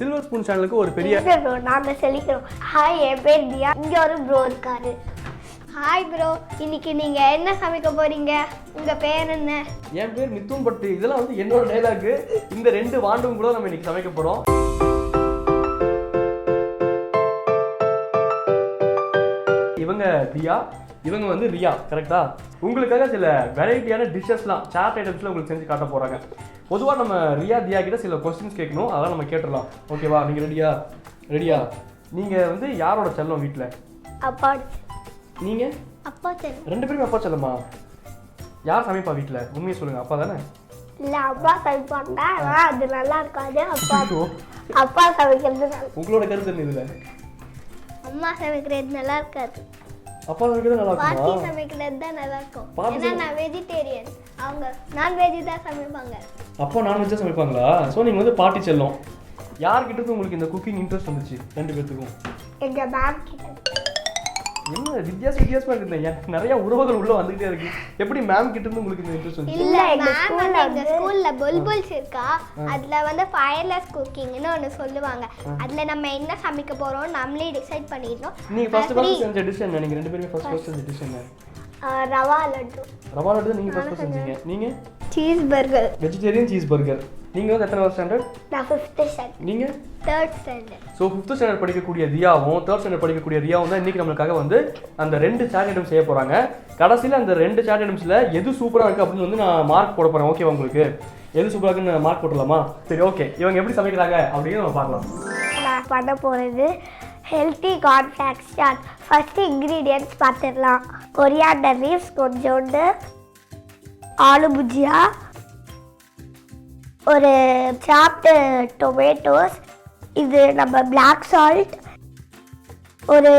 Silver spoon சேனலுக்கு ஒரு பெரிய நாங்க சொல்லிக்கிறோம். ஹாய், என் பேர் தியா. இங்க ஒரு ப்ரோ இருக்காரு. ஹாய் ப்ரோ, இன்னைக்கு நீங்க என்ன சமைக்க போறீங்க? உங்க பேர் என்ன? என் பேர் மித்துன் பட்டு. இதெல்லாம் வந்து என்னோட டைலாக். இந்த 2 வாண்டும் கூட நம்ம இன்னைக்கு சமைக்க போறோம். இவங்க தியா, இவங்க வந்து ரியா. கரெக்டா? உங்களுக்காக சில வெரைட்டியான டிஷ்ஷஸ்லாம் சாட் ஐட்டம்ஸ்லாம் உங்களுக்கு செஞ்சு காட்ட போறாங்க. பொதுவாக நம்ம ரியா தியா கிட்ட சில கொஸ்டின்ஸ் கேட்கணும், அதெல்லாம் நம்ம கேட்டுடலாம். ஓகேவா? நீங்க ரெடியா? நீங்க வந்து யாரோட செல்லம் வீட்டில்? அப்பா. நீங்க? அப்பா செல்லம். 2 பேருமே அப்பா செல்லமா? யார் சமைப்பா வீட்டில்? உண்மையை சொல்லுங்க. அப்பா தானே? இல்ல, அப்பா சமைப்பாங்க. அது நல்லா இருக்காது. அப்பா சமைக்கிறது. உங்களோட கருத்து என்ன இதுல? அம்மா சமைக்கிறது நல்லா இருக்காது. அப்பா சமைக்கிறது நல்லா இருக்குமா? பாட்டி சமைக்கிறது தான் நல்லா இருக்கும். ஏன்னா நான் வெஜிடேரியன், அவங்க நான்வெஜ் தான் சமைப்பாங்க. அப்பா நான்வெஜ்ஜா சமைப்பாங்களா? ஸோ நீங்கள் வந்து பாட்டி செல்லம். யார்கிட்ட இருந்து உங்களுக்கு இந்த குக்கிங் இன்ட்ரெஸ்ட் வந்துச்சு 2 பேத்துக்கும்? எங்க மேம் கிட்ட. என்ன வித்தியாசமா இருக்குது? எனக்கு நிறைய உறவுகள் உள்ள வந்துகிட்டே இருக்கு. எப்படி மேம் கிட்ட இருந்து உங்களுக்கு இந்த இன்ட்ரெஸ்ட் வந்துச்சு? இல்ல, எங்க ஸ்கூல்ல புல்புல்ஸ் இருக்கா, அதுல வந்து ஃபயர்லெஸ் குக்கிங்னு ஒன்னு சொல்லுவாங்க. அதுல நம்ம என்ன சமைக்க போறோம் நம்மளே டிசைட் பண்ணிடணும். நீங்க ஃபர்ஸ்ட் செஞ்ச டிஷ் என்ன? நீங்க 2 பேருமே ஃபர்ஸ்ட் செஞ்ச டிஷ் என்ன? ரவா லட்டு. ரவா லட்டு நீங்க ஃபர்ஸ்ட் செஞ்சீங்க. நீங்க? Cheese burger. Vegetarian cheese burger. நீங்க வந்து எத்தனை ஸ்டாண்டர்ட்? நான் 5th ஸ்டாண்டர்ட். நீங்க? 3rd standard. So 5th standard படிக்கக்கூடிய தியாவும் 3rd ஸ்டாண்டர்ட் படிக்கக்கூடிய ரியாவும் தான் இன்னைக்கு நம்மளுக்காக வந்து அந்த 2 சாட் ஐட்டம் செய்ய போறாங்க. கடைசியில் அந்த 2 சாட் ஐட்டம்ஸ்ல எது சூப்பரா இருக்கு அப்படின்னு வந்து நான் மார்க் போட போறேன். ஓகேவா? உங்களுக்கு எது சூப்பரா இருக்குன்னு மார்க் போடலாமா? சரி, ஓகே. இவங்க எப்படி சமைக்கிறாங்க அப்படின்னு நம்ம பார்க்கலாம். நான் பண்ண போறது healthy cornflakes chaat. First ingredients பார்த்துடலாம். கொரியாண்டர் லீவ்ஸ் கொஞ்சோண்டு, ஆலு புஜியா, ஒரு சாப்டு டொமேட்டோஸ், இது நம்ம பிளாக் சால்ட், ஒரு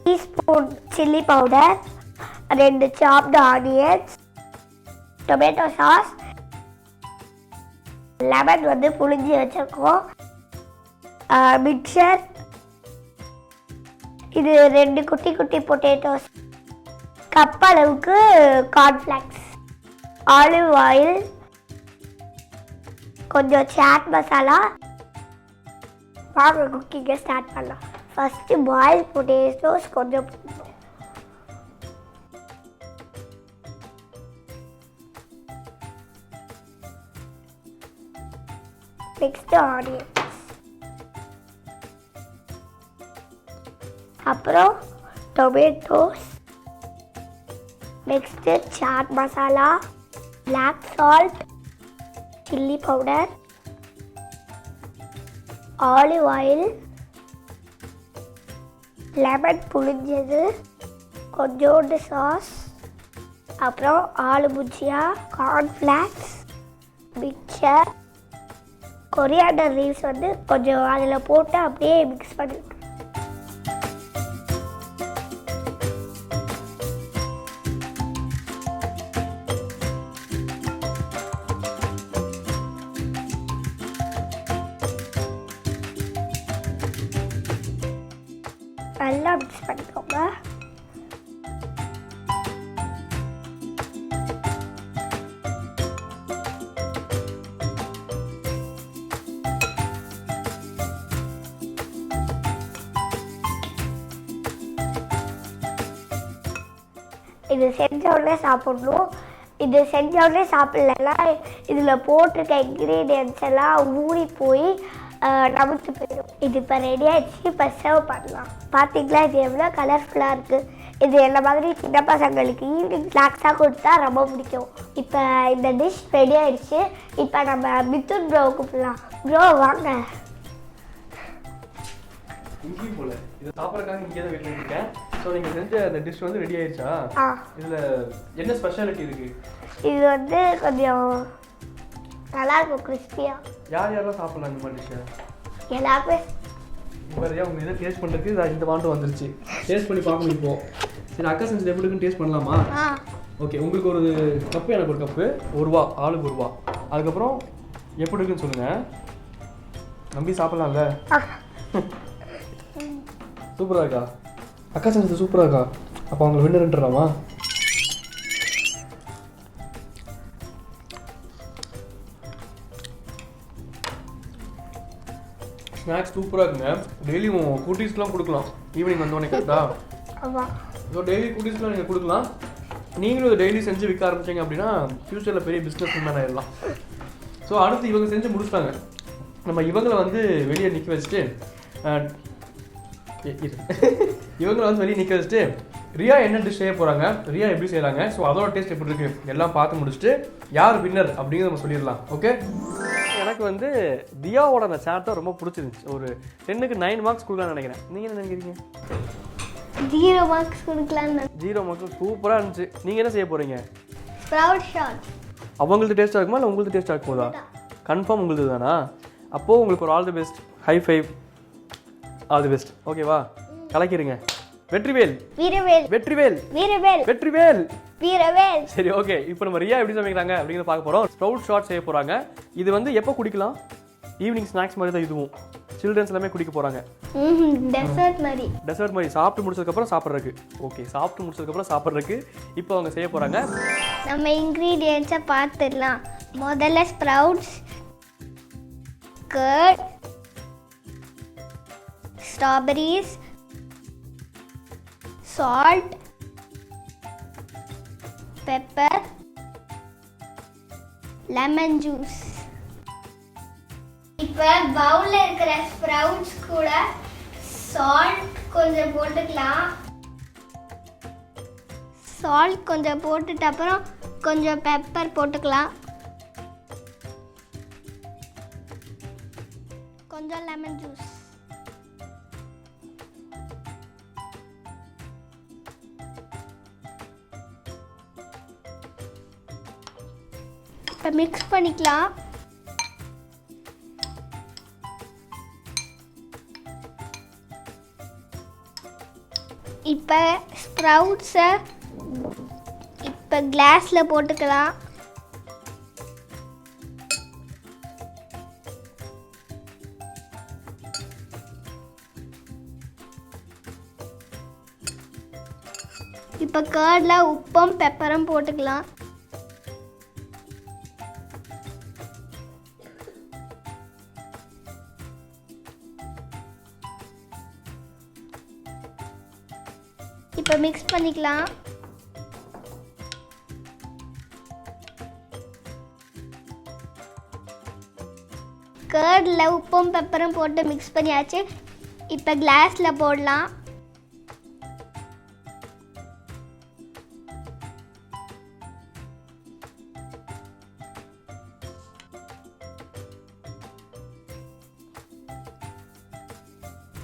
teaspoon chilli powder, 2 chopped onions, tomato sauce, lemon வந்து புளிஞ்சி வச்சிருக்கோம், மிக்சர், இது 2 குட்டி குட்டி பொட்டேட்டோஸ், கப் அளவுக்கு கார்ன்ஃப்ளேக்ஸ், ஆலிவ் ஆயில், கொஞ்சம் சாட் மசாலா. வாங்க குக்கிங்கை ஸ்டார்ட் பண்ணலாம். ஃபர்ஸ்ட் பாயில் பொட்டேட்டோஸ் கொஞ்சம் போடணும். நெக்ஸ்ட் ஆனியன்ஸ், அப்புறம் tomatoes, next chaat masala, black salt, chilli powder, olive oil, lemon புளிஞ்சது, கொஞ்சோண்டு சாஸ், அப்புறம் aloo bhujia, cornflakes, mixture, coriander leaves வந்து கொஞ்சம் அதில் போட்டு அப்படியே மிக்ஸ் பண்ணிவிட்டு நல்லா மிக்ஸ் பண்ணிக்கோங்க. இது செஞ்ச உடனே சாப்பிடணும். இது செஞ்ச உடனே சாப்பிடலன்னா இதில் போட்டிருக்க இன்க்ரீடியன்ட்ஸ் எல்லாம் ஊறி போய் நமக்கு போயிடும். இது இப்போ ரெடி ஆகிடுச்சு. இப்போ சர்வ் பண்ணலாம். பார்த்தீங்களா, இது எவ்வளோ கலர்ஃபுல்லாக இருக்குது. இது என்ன மாதிரி சின்ன பசங்களுக்கு ஈவினிங் ஸ்நாக்ஸாக கொடுத்தா ரொம்ப பிடிக்கும். இப்போ இந்த டிஷ் ரெடி ஆகிடுச்சு. இப்போ நம்ம மித்துன் ப்ரோ கூப்பிடலாம். ப்ரோ வாங்க. இங்கேயும் போல இதை சாப்பிட்றதுக்காக இங்கே தான் வீட்டில் இருக்கேன். ஸோ நீங்கள் செஞ்ச அந்த டிஷ் வந்து ரெடி ஆயிடுச்சா? இதில் என்ன ஸ்பெஷாலிட்டி இருக்குது? இது வந்து கொஞ்சம் நல்லா இருக்கும், கிறிஸ்பியாக. யார் யாரெல்லாம் சாப்பிடலாம் இந்த மாதிரி டிஷ்ஷை? எல்லாருமே. நிறையா உங்கள் இதை டேஸ்ட் பண்ணுறதுக்கு இந்த வாண்டு வந்துருச்சு. டேஸ்ட் பண்ணி பார்க்கணும் இப்போ. சரி, அக்கா செஞ்சது எப்படி இருக்குன்னு டேஸ்ட் பண்ணலாமா? ஓகே, உங்களுக்கு ஒரு கப்பு, எனக்கு ஒரு கப்பு, ₹1, ஆளுக்கு ₹1. அதுக்கப்புறம் எப்படி இருக்குன்னு சொல்லுங்கள். நம்பி சாப்பிட்லாம்ல? சூப்பராக இருக்கா? அக்கா செஞ்சது சூப்பராக இருக்கா? அப்போ அவங்க வின்னுன்றாமா? ஸ்நாக்ஸ் சூப்பராக இருக்குங்க. டெய்லியும் குட்டீஸ்க்குலாம் கொடுக்கலாம். ஈவினிங் வந்தோடனே கரெக்டா? ஆமாம். ஸோ டெய்லி குட்டீஸ்க்குலாம் நீங்கள் கொடுக்கலாம். நீங்களும் இதை டெய்லி செஞ்சு விற்க ஆரம்பிச்சிங்க அப்படின்னா ஃப்யூச்சரில் பெரிய பிஸ்னஸ் மேன் ஆயிடலாம். ஸோ அடுத்து இவங்க செஞ்சு முடிச்சிட்டாங்க. நம்ம இவங்களை வந்து வெளியே நிற்க வச்சுட்டு இவங்களை வந்து வெளியே நிற்க வச்சுட்டு ரியா என்ன டிஷ் செய்ய போகிறாங்க, ரியா எப்படி செய்கிறாங்க, ஸோ அதோட டேஸ்ட் எப்படி இருக்குது எல்லாம் பார்த்து முடிச்சுட்டு யார் வின்னர் அப்படிங்கிறத நம்ம சொல்லிடலாம். ஓகே, எனக்கு வந்து தியாவோட அந்த சாப்டர் ரொம்ப பிடிச்சிருந்துச்சு. ஒரு 10க்கு 9 மார்க்ஸ் கொடுக்கலாம்னு நினைக்கிறேன். நீங்கள் என்ன நினைக்கிறீங்க? 0 மார்க்ஸ் கொடுக்கலான்னு. 0 மார்க்ஸ் சூப்பராக இருந்துச்சு. நீங்கள் என்ன செய்ய போகிறீங்க? Sprout shot. அவங்களுக்கு டேஸ்ட்டாக இருக்குமா இல்லை உங்களுக்கு டேஸ்ட்டாக இருக்கும் போதா? கன்ஃபார்ம் உங்களுக்கு தானா? அப்போது உங்களுக்கு ஒரு all the best, high five, all the best. ஓகேவா? கலக்கிடுங்க. வெற்றிவேல் வீரவேல். வெற்றிவேல் வீரவேல். வெற்றிவேல் வீரவேல். சரி, ஓகே. இப்போ நம்ம ரியா எப்படி சமைக்கிறாங்க அப்படிங்கிறத பார்க்க போகிறோம். ஸ்ப்ரவுட் ஷாட் செய்ய போகிறாங்க. இது வந்து எப்போ குடிக்கலாம்? ஈவினிங் ஸ்நாக்ஸ் மாதிரி தான் இதுவும். சில்ட்ரன்ஸ் எல்லாமே குடிக்க போகிறாங்க. டெசர்ட் மாதிரி. டெசர்ட் மாதிரி சாப்பிட்டு முடிச்சதுக்கப்புறம் சாப்பிட்றதுக்கு. ஓகே, சாப்பிட்டு முடிச்சதுக்கப்புறம் சாப்பிட்றதுக்கு இப்போ அவங்க செய்ய போகிறாங்க. நம்ம இன்க்ரீடியன்ட்ஸை பார்த்துடலாம். முதல்ல sprouts, curd, strawberries, salt, pepper, lemon juice. இப்போ பவுலில் இருக்கிற ஸ்ப்ரவுட்ஸ் கூட சால்ட் கொஞ்சம் போட்டுக்கலாம். சால்ட் கொஞ்சம் போட்டுட்டு அப்புறம் கொஞ்சம் பெப்பர் போட்டுக்கலாம். கொஞ்சம் லெமன் ஜூஸ். இப்போ மிக்ஸ் பண்ணிக்கலாம். இப்போ ஸ்ப்ரவுட்ஸை இப்போ கிளாஸில் போட்டுக்கலாம். இப்போ கர்டில் உப்பும் பெப்பரும் போட்டுக்கலாம். இப்போ மிக்ஸ் பண்ணிக்கலாம். கர்டில் உப்பும் பெப்பரும் போட்டு மிக்ஸ் பண்ணியாச்சு. இப்போ கிளாஸில் போடலாம்.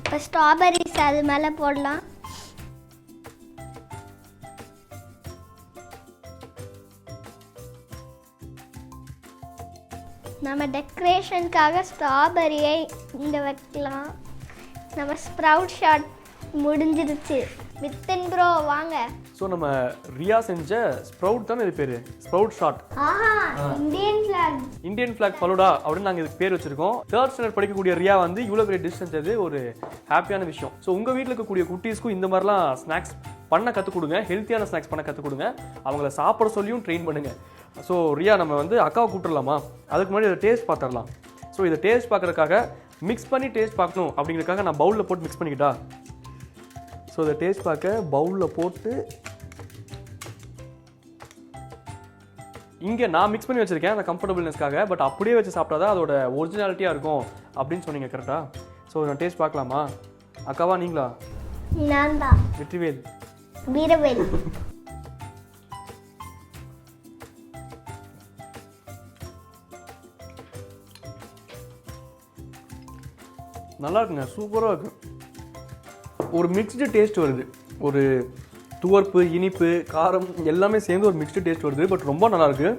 இப்போ ஸ்ட்ராபெரிஸ் அது மேலே போடலாம். நம்ம டெக்கரேஷனுக்காக ஸ்ட்ராபெரியை இங்கே வைக்கலாம். நம்ம ஸ்ப்ரவுட் ஷாட் முடிஞ்சிருச்சு. வித்தின் ப்ரோ வாங்க. ஸோ நம்ம ரியா செஞ்ச ஸ்ப்ரவுட் தானே இது பேர்? Sprout shot. Indian flag. Indian flag falooda அப்படின்னு நாங்கள் இதுக்கு பேர் வச்சிருக்கோம். 3rd ஸ்டாண்டர்ட் படிக்கக்கூடிய ரியா வந்து இவ்வளோ பெரிய டிஷ் செஞ்சது ஒரு ஹாப்பியான விஷயம். ஸோ உங்கள் வீட்டில் இருக்கக்கூடிய குட்டீஸ்க்கும் இந்த மாதிரிலாம் ஸ்நாக்ஸ் பண்ண கற்றுக் கொடுங்க. ஹெல்த்தியான ஸ்நாக்ஸ் பண்ண கற்றுக் கொடுங்க. அவங்கள சாப்பிட சொல்லியும் ட்ரெயின் பண்ணுங்கள். ஸோ ரியா நம்ம வந்து அக்காவை கூப்பிட்டுடலாமா? அதுக்கு முன்னாடி இதை டேஸ்ட் பார்த்துடலாம். ஸோ இதை டேஸ்ட் பார்க்குறதுக்காக மிக்ஸ் பண்ணி டேஸ்ட் பார்க்கணும் அப்படிங்கிறதுக்காக நான் பவுலில் போட்டு மிக்ஸ் பண்ணிக்கிட்டா. ஸோ இதை டேஸ்ட் பார்க்க பவுலில் போட்டு இங்கே நான் மிக்ஸ் பண்ணி வச்சுருக்கேன் அந்த கம்ஃபர்டபுள்னஸ்க்காக. பட் அப்படியே வச்சு சாப்பிட்டா தான் அதோட ஒரிஜினாலிட்டியாக இருக்கும் அப்படின்னு சொன்னீங்க கரெக்டாக? ஸோ நான் டேஸ்ட் பார்க்கலாமா? அக்காவா நீங்களா? நான் தான். வெற்றிவேல். வீரவேல். நல்லா இருக்குங்க, சூப்பராக இருக்கு. ஒரு மிக்ஸ்டு டேஸ்ட் வருது. ஒரு துவர்ப்பு, இனிப்பு, காரம் எல்லாமே சேர்ந்து ஒரு மிக்ஸ்டு டேஸ்ட் வருது. பட் ரொம்ப நல்லா இருக்கு.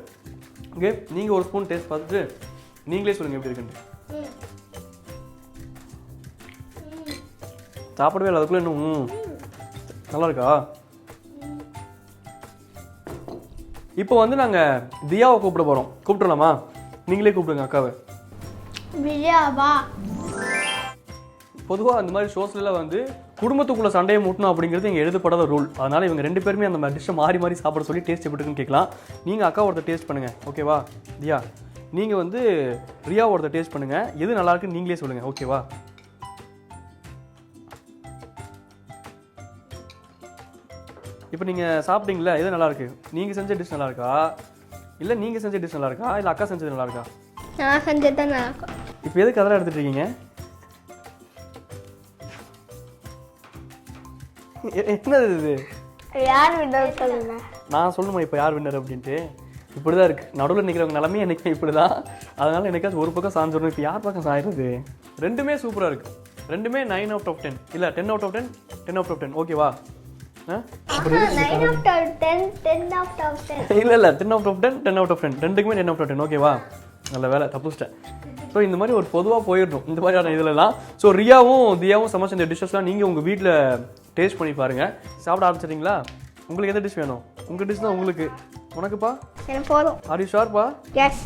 ஓகே, நீங்கள் ஒரு ஸ்பூன் டேஸ்ட் பார்த்துட்டு நீங்களே சொல்லுங்கள் எப்படி இருக்குன்னு. சாப்பிடவே இல்லை அதுக்குள்ளே இன்னும் நல்லா இருக்கா? இப்போ வந்து நாங்கள் தியாவை கூப்பிட போகிறோம். கூப்பிட்டுலாமா? நீங்களே கூப்பிடுங்க அக்காவை. விஜயாவா? பொதுவாக அந்த மாதிரி ஷோஸ்லாம் வந்து குடும்பத்துக்குள்ளே சண்டையை மூட்டணும் அப்படிங்கிறது இங்கே எழுதப்படாத ரூல். அதனால் இவங்க 2 பேருமே அந்த டிஷ்ஷை மாறி மாறி சாப்பிட சொல்லி டேஸ்ட் எப்படி இருக்குன்னு கேட்கலாம். நீங்கள் அக்கா ஒருத்தர் டேஸ்ட் பண்ணுங்கள், ஓகேவா? தியா, நீங்கள் வந்து ரியா ஒருத்தர் டேஸ்ட் பண்ணுங்கள். எது நல்லா இருக்குன்னு நீங்களே சொல்லுங்கள், ஓகேவா? இப்போ நீங்கள் சாப்பிட்டீங்களா எது நல்லா இருக்கு? நீங்கள் செஞ்ச டிஷ் நல்லா இருக்கா, இல்லை நீங்கள் செஞ்ச டிஷ் நல்லா இருக்கா, இல்லை அக்கா செஞ்சது நல்லா இருக்கா? நான் செஞ்சது தான் நல்லா இருக்கும். இப்போ எதுக்கு அதெல்லாம் எடுத்துட்டு இருக்கீங்க? என்னது இது? யார் வின்னர் சொல்லுங்க. நான் சொல்லணுமா இப்போ யார் வின்னர் அப்படின்ட்டு? இப்படி தான் இருக்குது. நடுவில் நிற்கிறவங்க நிலமே எனக்கு இப்படி தான். அதனால் எனக்காச்சும் ஒரு பக்கம் சாஞ்சிடணும். இப்போ யார் பக்கம் சாயிடுறது? ரெண்டுமே சூப்பராக இருக்குது. ரெண்டுமே 9 out of 10 இல்லை 10 out of 10 10 out of 10 ஓகேவா? 9 out of 10 10 out of 10 இல்லை 10 out of 10 10 out of 10 ரெண்டுக்குமே 10 out of 10 ஓகேவா? நல்ல வேலை தப்புச்சிட்டேன். ஸோ இந்த மாதிரி ஒரு பொதுவாக போயிடணும் இந்த மாதிரியான இதுலலாம். ஸோ ரியாவும் தியாவும் சமைச்ச இந்த டிஷ்ஷஸ்லாம் நீங்கள் உங்கள் வீட்டில் டேஸ்ட் பண்ணி பாருங்கள். சாப்பிட ஆரம்பிச்சிட்டிங்களா? உங்களுக்கு எந்த டிஷ் வேணும்? உங்கள் டிஷ் தான் உங்களுக்கு. உனக்குப்பா? எனக்கு போதும். ஆர் யூ ஷூர்ப்பா? எஸ்.